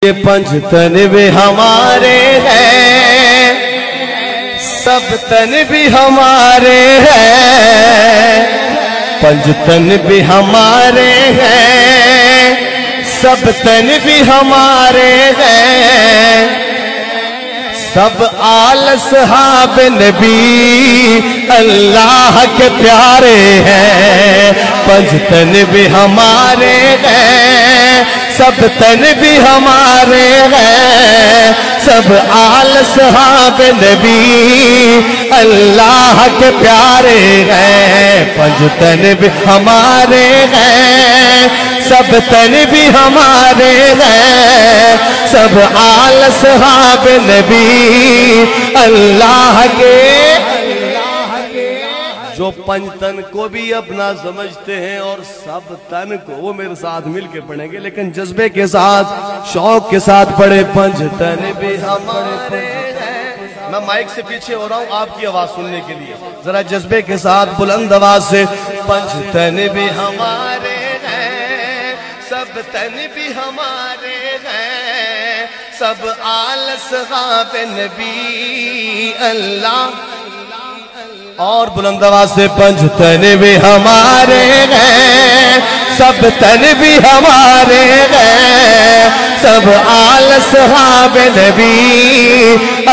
یہ پنج تن بھی ہمارے ہیں، سب تن بھی ہمارے ہیں، پنج تن بھی ہمارے ہیں، سب تن بھی ہمارے ہیں، سب آل صحاب نبی اللہ کے پیارے ہیں، پنج تن بھی ہمارے ہیں، سب تن بھی ہمارے ہیں، سب آل صحاب نبی اللہ کے پیارے ہیں، پنج تن بھی ہمارے ہیں، سب تن بھی ہمارے ہیں، سب آل صحاب نبی اللہ کے۔ جو پنج تن کو بھی اپنا سمجھتے ہیں اور سب تن کو، وہ میرے ساتھ مل کے پڑھیں گے لیکن جذبے کے ساتھ، شوق کے ساتھ پڑھے۔ پنج تن بھی ہمارے ہیں، میں مائک سے پیچھے ہو رہا ہوں آپ کی آواز سننے کے لیے، ذرا جذبے کے ساتھ بلند آواز سے۔ پنج تن بھی ہمارے ہیں، سب تن بھی ہمارے ہیں، سب آل صحاب نبی اللہ، اور بلند آواز سے۔ پنج تن بھی ہمارے ہیں، سب تن بھی ہمارے ہیں، سب آل صحاب نبی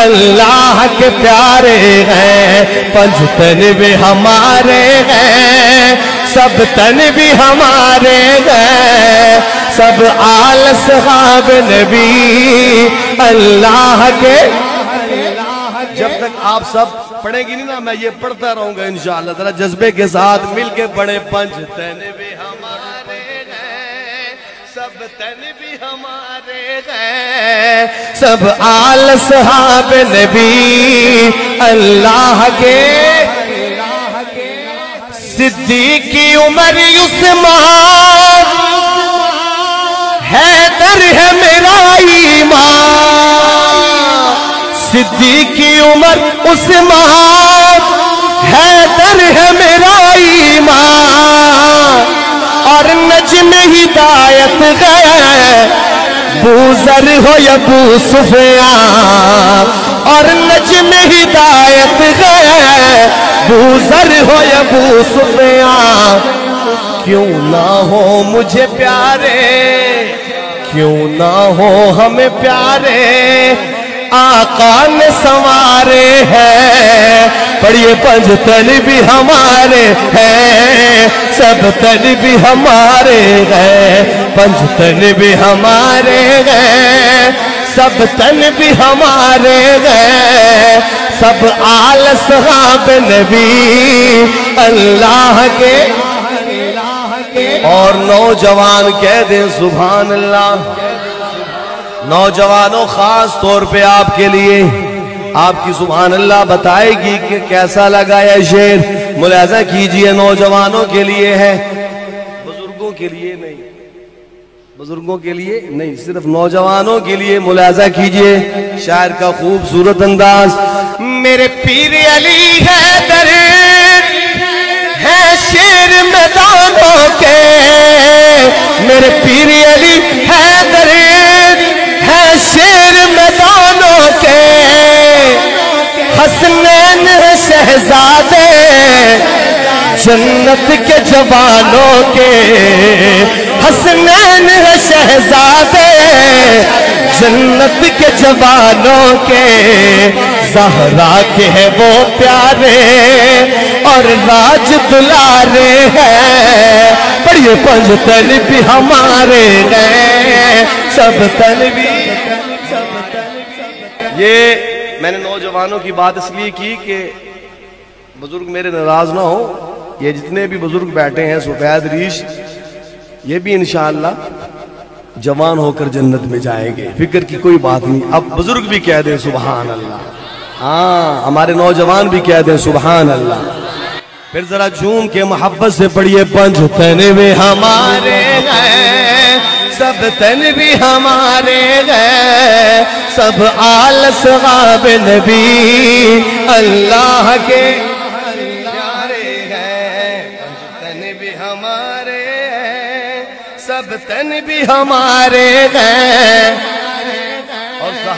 اللہ کے پیارے ہیں، پنج تن بھی ہمارے ہیں، سب تن بھی ہمارے ہیں، سب آل صحاب نبی اللہ کے۔ جب تک آپ سب پڑھیں گی نہیں نا، میں یہ پڑھتا رہوں گا انشاءاللہ، ذرا جذبے کے ساتھ مل کے پڑھیں۔ پنج تن بھی ہمارے ہیں، سب تن بھی ہمارے ہیں، سب آل صحاب نبی اللہ کے۔ صدیقی عمر عثمان، حیدر ہے میرا ایمان، صدیقی عمر عثمان، حیدر ہے میرا ایمان، اور نجم ہدایت ہے بوذر ہو یا ابو سفیان، اور نجم ہدایت ہے بوذر ہو یا ابو سفیان، کیوں نہ ہو مجھے پیارے، کیوں نہ ہو ہمیں پیارے، آقا نے سنوارے ہیں، پڑھیے۔ پنج تن بھی ہمارے ہیں، سب تن بھی ہمارے ہیں، پنج تن بھی ہمارے ہیں، سب تن بھی ہمارے ہیں، سب آل صحاب نبی اللہ کے۔ اور نوجوان کہہ دیں سبحان اللہ۔ نوجوانوں خاص طور پہ آپ کے لیے، آپ کی سبحان اللہ بتائے گی کہ کیسا لگا یہ شعر، ملاحظہ کیجئے۔ نوجوانوں کے لیے ہے، بزرگوں کے لیے نہیں، بزرگوں کے لیے نہیں، صرف نوجوانوں کے لیے۔ ملاحظہ کیجئے شاعر کا خوبصورت انداز۔ میرے پیر علی حیدر ہے شیر میدانوں کے، میرے پیر علی حیدر ہے شیر میدانوں کے، حسنین شہزادے جنت کے جوانوں کے، حسنین شہزادے جنت کے جوانوں کے، زہرا کے ہیں وہ پیارے اور راج دلارے ہیں، پڑھیے۔ پنج تن بھی ہمارے ہیں، سب تن بھی۔ یہ میں نے نوجوانوں کی بات اس لیے کی کہ بزرگ میرے ناراض نہ ہو، یہ جتنے بھی بزرگ بیٹھے ہیں سفید ریش، یہ بھی انشاءاللہ جوان ہو کر جنت میں جائیں گے، فکر کی کوئی بات نہیں۔ اب بزرگ بھی کہہ دیں سبحان اللہ، ہاں ہمارے نوجوان بھی کہہ دیں سبحان اللہ۔ پھر ذرا جھوم کے محبت سے پڑھیے۔ پنج تن بھی ہمارے ہیں، سب تن بھی ہمارے ہیں، سب آل صحاب نبی اللہ کے پیارے ہیں، پنج تن بھی ہمارے ہیں، سب تن بھی ہمارے ہیں،